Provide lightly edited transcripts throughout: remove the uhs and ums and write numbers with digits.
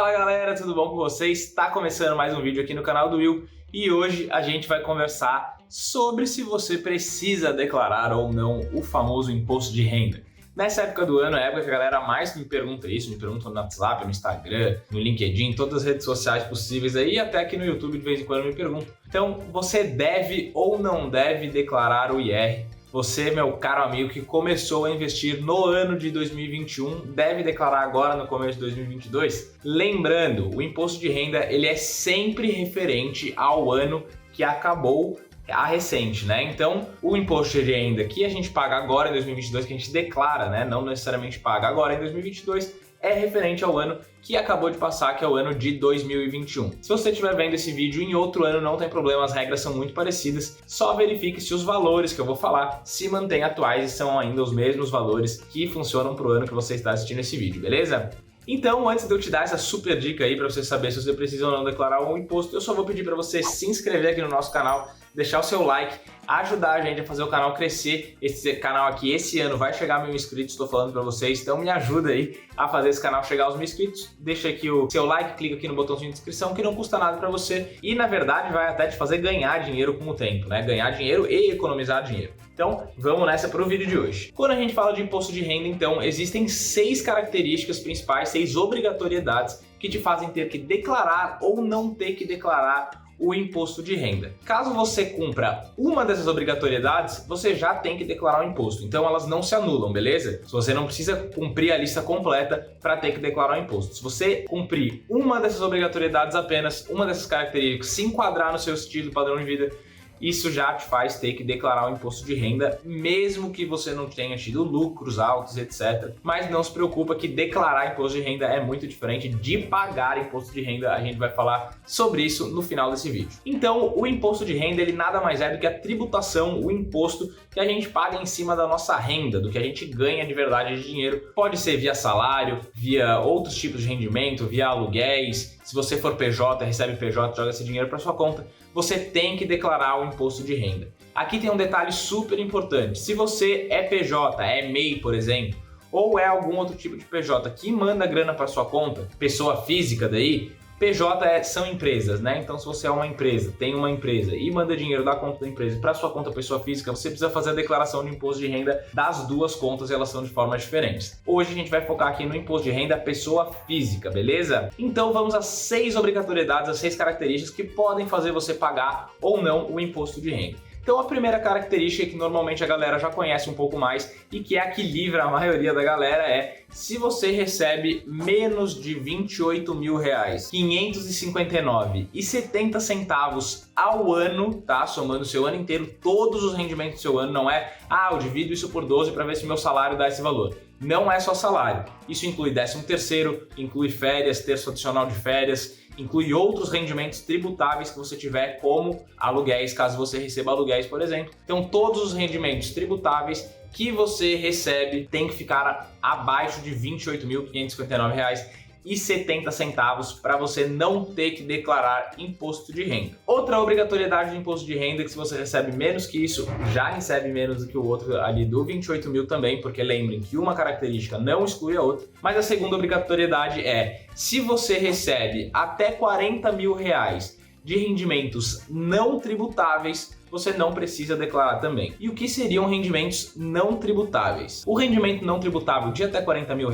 Fala galera, tudo bom com vocês? Está começando mais um vídeo aqui no canal do Will e hoje a gente vai conversar sobre se você precisa declarar ou não o famoso imposto de renda. Nessa época do ano, é a época que a galera mais me pergunta isso, me pergunta no WhatsApp, no Instagram, no LinkedIn, em todas as redes sociais possíveis aí, até aqui no YouTube de vez em quando me perguntam. Então, você deve ou não deve declarar o IR? Você, meu caro amigo, que começou a investir no ano de 2021, deve declarar agora no começo de 2022? Lembrando, o imposto de renda ele é sempre referente ao ano que acabou a recente, né? Então, o imposto de renda que a gente paga agora em 2022, que a gente declara, né? Não necessariamente paga agora em 2022, é referente ao ano que acabou de passar, que é o ano de 2021. Se você estiver vendo esse vídeo em outro ano, não tem problema, as regras são muito parecidas, só verifique se os valores que eu vou falar se mantêm atuais e são ainda os mesmos valores que funcionam para o ano que você está assistindo esse vídeo, beleza? Então, antes de eu te dar essa super dica aí para você saber se você precisa ou não declarar um imposto, eu só vou pedir para você se inscrever aqui no nosso canal, deixar o seu like, ajudar a gente a fazer o canal crescer. Esse canal aqui, esse ano, vai chegar a 1000 inscritos, estou falando para vocês, então me ajuda aí a fazer esse canal chegar aos 1000 inscritos. Deixa aqui o seu like, clica aqui no botãozinho de inscrição que não custa nada para você e, na verdade, vai até te fazer ganhar dinheiro com o tempo, né? Ganhar dinheiro e economizar dinheiro. Então, vamos nessa para o vídeo de hoje. Quando a gente fala de imposto de renda, então, existem 6 características principais, 6 obrigatoriedades que te fazem ter que declarar ou não ter que declarar o imposto de renda. Caso você cumpra uma dessas obrigatoriedades, você já tem que declarar o imposto. Então elas não se anulam, beleza? Você não precisa cumprir a lista completa para ter que declarar o imposto. Se você cumprir uma dessas obrigatoriedades apenas, uma dessas características, se enquadrar no seu estilo, padrão de vida, isso já te faz ter que declarar o imposto de renda, mesmo que você não tenha tido lucros altos, etc. Mas não se preocupa que declarar imposto de renda é muito diferente de pagar imposto de renda. A gente vai falar sobre isso no final desse vídeo. Então, o imposto de renda, ele nada mais é do que a tributação, o imposto que a gente paga em cima da nossa renda, do que a gente ganha de verdade de dinheiro. Pode ser via salário, via outros tipos de rendimento, via aluguéis. Se você for PJ, recebe PJ, joga esse dinheiro para sua conta, você tem que declarar o imposto de renda. Aqui tem um detalhe super importante. Se você é PJ, é MEI, por exemplo, ou é algum outro tipo de PJ que manda grana para sua conta, pessoa física daí, PJ são empresas, né? Então, se você é uma empresa, tem uma empresa e manda dinheiro da conta da empresa para sua conta pessoa física, você precisa fazer a declaração de imposto de renda das duas contas e elas são de formas diferentes. Hoje a gente vai focar aqui no imposto de renda pessoa física, beleza? Então vamos às 6 obrigatoriedades, as 6 características que podem fazer você pagar ou não o imposto de renda. Então a primeira característica que normalmente a galera já conhece um pouco mais e que é a que livra a maioria da galera é: se você recebe menos de R$28 mil, R$559,70 ao ano, tá? Somando o seu ano inteiro, todos os rendimentos do seu ano, não é, eu divido isso por 12 para ver se meu salário dá esse valor. Não é só salário. Isso inclui 13º, inclui férias, terço adicional de férias, inclui outros rendimentos tributáveis que você tiver, como aluguéis, caso você receba aluguéis, por exemplo. Então, todos os rendimentos tributáveis que você recebe tem que ficar abaixo de R$28.559,70 para você não ter que declarar imposto de renda. Outra obrigatoriedade de imposto de renda é que se você recebe menos que isso, já recebe menos do que o outro ali do 28 mil também, porque lembrem que uma característica não exclui a outra. Mas a segunda obrigatoriedade é: se você recebe até R$40 mil de rendimentos não tributáveis, você não precisa declarar também. E o que seriam rendimentos não tributáveis? O rendimento não tributável de até R$40 mil,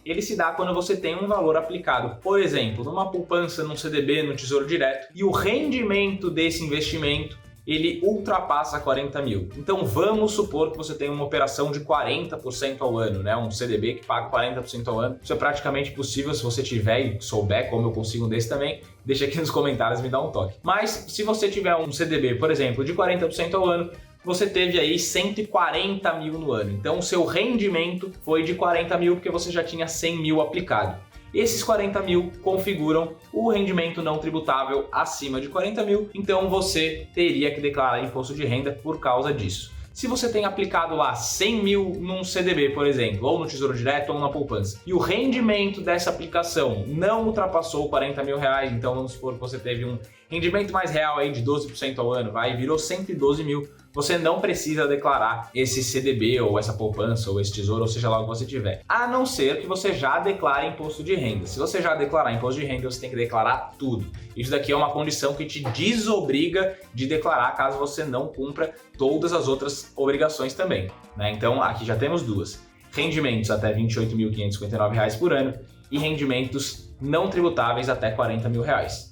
ele se dá quando você tem um valor aplicado, por exemplo, numa poupança, num CDB, no Tesouro Direto, e o rendimento desse investimento ele ultrapassa 40 mil. Então vamos supor que você tem uma operação de 40% ao ano, né? Um CDB que paga 40% ao ano. Isso é praticamente possível se você tiver e souber como eu consigo um desse também. Deixa aqui nos comentários, me dá um toque. Mas se você tiver um CDB, por exemplo, de 40% ao ano, você teve aí 140 mil no ano. Então o seu rendimento foi de 40 mil porque você já tinha 100 mil aplicado. Esses 40 mil configuram o rendimento não tributável acima de 40 mil, então você teria que declarar imposto de renda por causa disso. Se você tem aplicado lá 100 mil num CDB, por exemplo, ou no Tesouro Direto ou na poupança, e o rendimento dessa aplicação não ultrapassou 40 mil reais, então vamos supor que você teve um rendimento mais real aí de 12% ao ano, virou 112 mil, você não precisa declarar esse CDB ou essa poupança ou esse tesouro, ou seja lá o que você tiver, a não ser que você já declare imposto de renda. Se você já declarar imposto de renda, você tem que declarar tudo. Isso daqui é uma condição que te desobriga de declarar caso você não cumpra todas as outras obrigações também, né? Então aqui já temos duas: rendimentos até R$ 28.559 por ano e rendimentos não tributáveis até R$ 40 mil.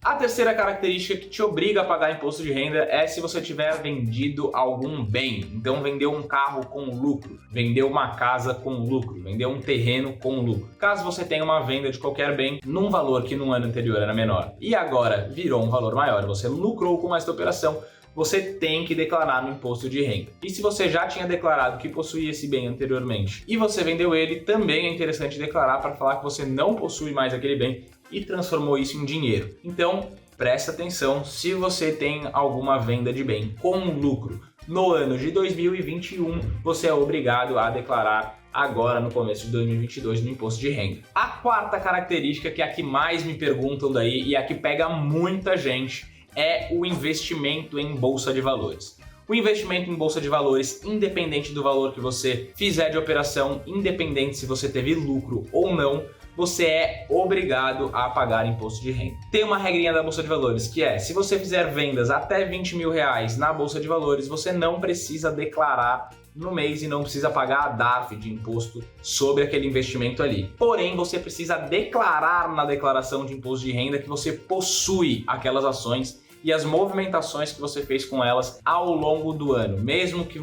A terceira característica que te obriga a pagar imposto de renda é se você tiver vendido algum bem. Então vendeu um carro com lucro, vendeu uma casa com lucro, vendeu um terreno com lucro. Caso você tenha uma venda de qualquer bem num valor que no ano anterior era menor e agora virou um valor maior, você lucrou com esta operação, você tem que declarar no imposto de renda. E se você já tinha declarado que possuía esse bem anteriormente e você vendeu ele, também é interessante declarar para falar que você não possui mais aquele bem e transformou isso em dinheiro. Então, presta atenção se você tem alguma venda de bem com lucro no ano de 2021, você é obrigado a declarar agora no começo de 2022 no imposto de renda. A quarta característica, que é a que mais me perguntam daí e a que pega muita gente, é o investimento em bolsa de valores. O investimento em bolsa de valores, independente do valor que você fizer de operação, independente se você teve lucro ou não, você é obrigado a pagar imposto de renda. Tem uma regrinha da bolsa de valores que é: se você fizer vendas até R$20 mil na bolsa de valores, você não precisa declarar no mês e não precisa pagar a DARF de imposto sobre aquele investimento ali. Porém, você precisa declarar na declaração de imposto de renda que você possui aquelas ações e as movimentações que você fez com elas ao longo do ano, mesmo que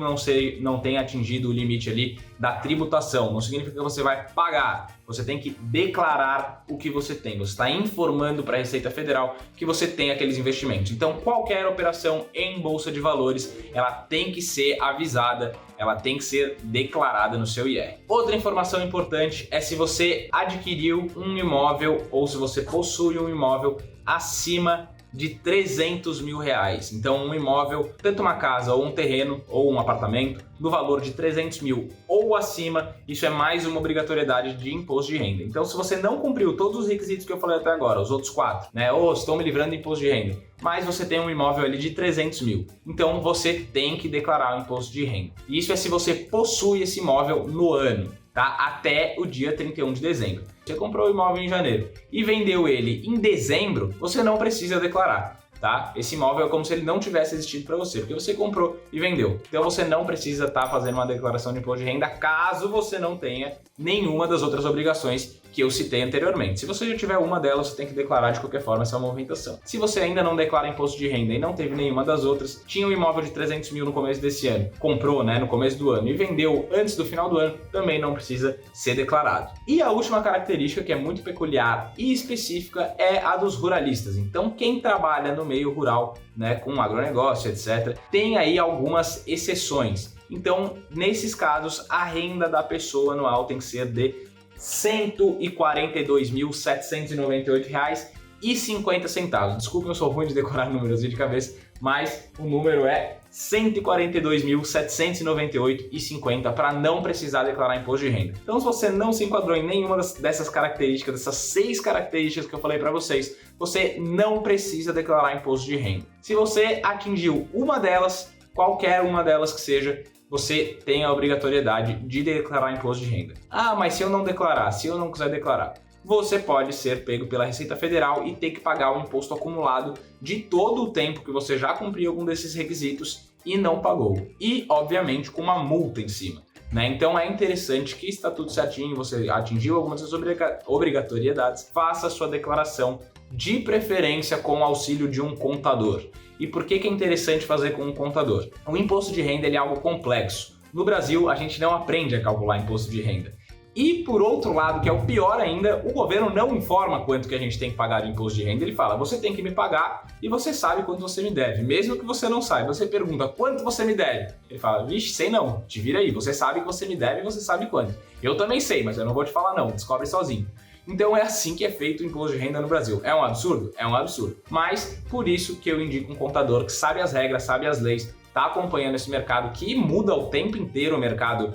não tenha atingido o limite ali da tributação. Não significa que você vai pagar, você tem que declarar o que você tem. Você está informando para a Receita Federal que você tem aqueles investimentos. Então, qualquer operação em bolsa de valores, ela tem que ser avisada, ela tem que ser declarada no seu IR. Outra informação importante é se você adquiriu um imóvel ou se você possui um imóvel acima de R$300 mil. Então um imóvel, tanto uma casa ou um terreno ou um apartamento, do valor de 300 mil ou acima, isso é mais uma obrigatoriedade de imposto de renda. Então se você não cumpriu todos os requisitos que eu falei até agora, os outros 4, né? Ou estou me livrando de imposto de renda, mas você tem um imóvel ali de 300 mil, então você tem que declarar o imposto de renda. E isso é se você possui esse imóvel no ano, tá? Até o dia 31 de dezembro. Você comprou o imóvel em janeiro e vendeu ele em dezembro, você não precisa declarar, tá? Esse imóvel é como se ele não tivesse existido para você, porque você comprou e vendeu. Então você não precisa estar fazendo uma declaração de imposto de renda caso você não tenha nenhuma das outras obrigações que eu citei anteriormente. Se você já tiver uma delas, você tem que declarar de qualquer forma essa movimentação. Se você ainda não declara imposto de renda e não teve nenhuma das outras, tinha um imóvel de 300 mil no começo desse ano, comprou, né, no começo do ano e vendeu antes do final do ano, também não precisa ser declarado. E a última característica, que é muito peculiar e específica, é a dos ruralistas. Então quem trabalha no meio rural, né, com agronegócio, etc., tem aí algumas exceções. Então, nesses casos, a renda da pessoa anual tem que ser de R$ 142.798,50. Desculpa, eu sou ruim de decorar números de cabeça, mas o número é R$ 142.798,50 para não precisar declarar imposto de renda. Então, se você não se enquadrou em nenhuma dessas características, dessas 6 características que eu falei para vocês, você não precisa declarar imposto de renda. Se você atingiu uma delas, qualquer uma delas que seja, você tem a obrigatoriedade de declarar imposto de renda. Ah, mas se eu não declarar, se eu não quiser declarar, você pode ser pego pela Receita Federal e ter que pagar o imposto acumulado de todo o tempo que você já cumpriu algum desses requisitos e não pagou. E, obviamente, com uma multa em cima, né? Então é interessante que está tudo certinho, você atingiu algumas das obrigatoriedades, faça a sua declaração, de preferência com o auxílio de um contador. E por que é interessante fazer com um contador? O imposto de renda ele é algo complexo. No Brasil, a gente não aprende a calcular imposto de renda. E por outro lado, que é o pior ainda, o governo não informa quanto que a gente tem que pagar de imposto de renda. Ele fala, você tem que me pagar e você sabe quanto você me deve. Mesmo que você não saiba, você pergunta, quanto você me deve? Ele fala, vixe, sei não, te vira aí, você sabe que você me deve e você sabe quanto. Eu também sei, mas eu não vou te falar não, descobre sozinho. Então é assim que é feito o imposto de renda no Brasil. É um absurdo? É um absurdo. Mas por isso que eu indico um contador que sabe as regras, sabe as leis, está acompanhando esse mercado que muda o tempo inteiro o mercado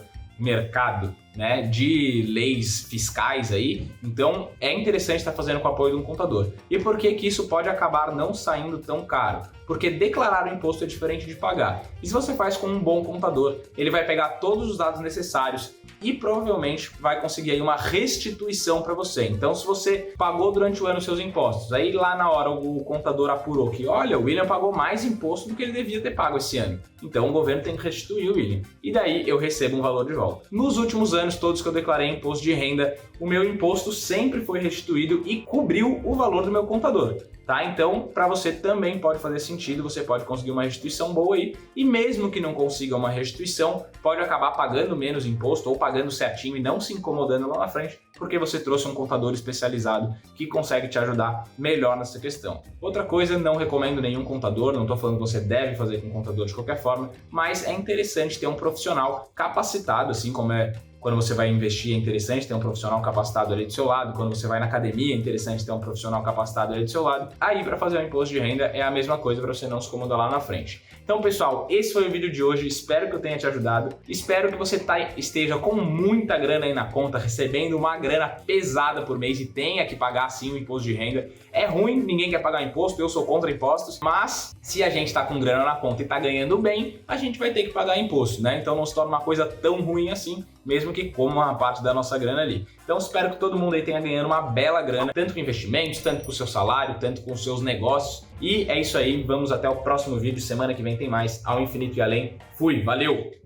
né, de leis fiscais aí, então é interessante estar fazendo com o apoio de um contador. E por que que isso pode acabar não saindo tão caro? Porque declarar o imposto é diferente de pagar. E se você faz com um bom contador, ele vai pegar todos os dados necessários e provavelmente vai conseguir aí uma restituição para você. Então, se você pagou durante o ano seus impostos, aí lá na hora o contador apurou que, olha, o William pagou mais imposto do que ele devia ter pago esse ano. Então, o governo tem que restituir o William. E daí eu recebo um valor de volta. Nos últimos anos todos que eu declarei imposto de renda, o meu imposto sempre foi restituído e cobriu o valor do meu contador. Tá? Então, para você também pode fazer sentido, você pode conseguir uma restituição boa aí, e mesmo que não consiga uma restituição, pode acabar pagando menos imposto ou pagando certinho e não se incomodando lá na frente, porque você trouxe um contador especializado que consegue te ajudar melhor nessa questão. Outra coisa, não recomendo nenhum contador, não estou falando que você deve fazer com contador de qualquer forma, mas é interessante ter um profissional capacitado, assim como é quando você vai investir, é interessante ter um profissional capacitado ali do seu lado. Quando você vai na academia, é interessante ter um profissional capacitado ali do seu lado. Aí, para fazer o imposto de renda, é a mesma coisa para você não se incomodar lá na frente. Então, pessoal, esse foi o vídeo de hoje. Espero que eu tenha te ajudado. Espero que você esteja com muita grana aí na conta, recebendo uma grana pesada por mês e tenha que pagar, sim, o imposto de renda. É ruim, ninguém quer pagar imposto, eu sou contra impostos, mas se a gente está com grana na conta e está ganhando bem, a gente vai ter que pagar imposto, né? Então não se torna uma coisa tão ruim assim, mesmo que coma uma parte da nossa grana ali. Então espero que todo mundo aí tenha ganhando uma bela grana, tanto com investimentos, tanto com o seu salário, tanto com os seus negócios. E é isso aí, vamos até o próximo vídeo, semana que vem tem mais, ao infinito e além. Fui, valeu!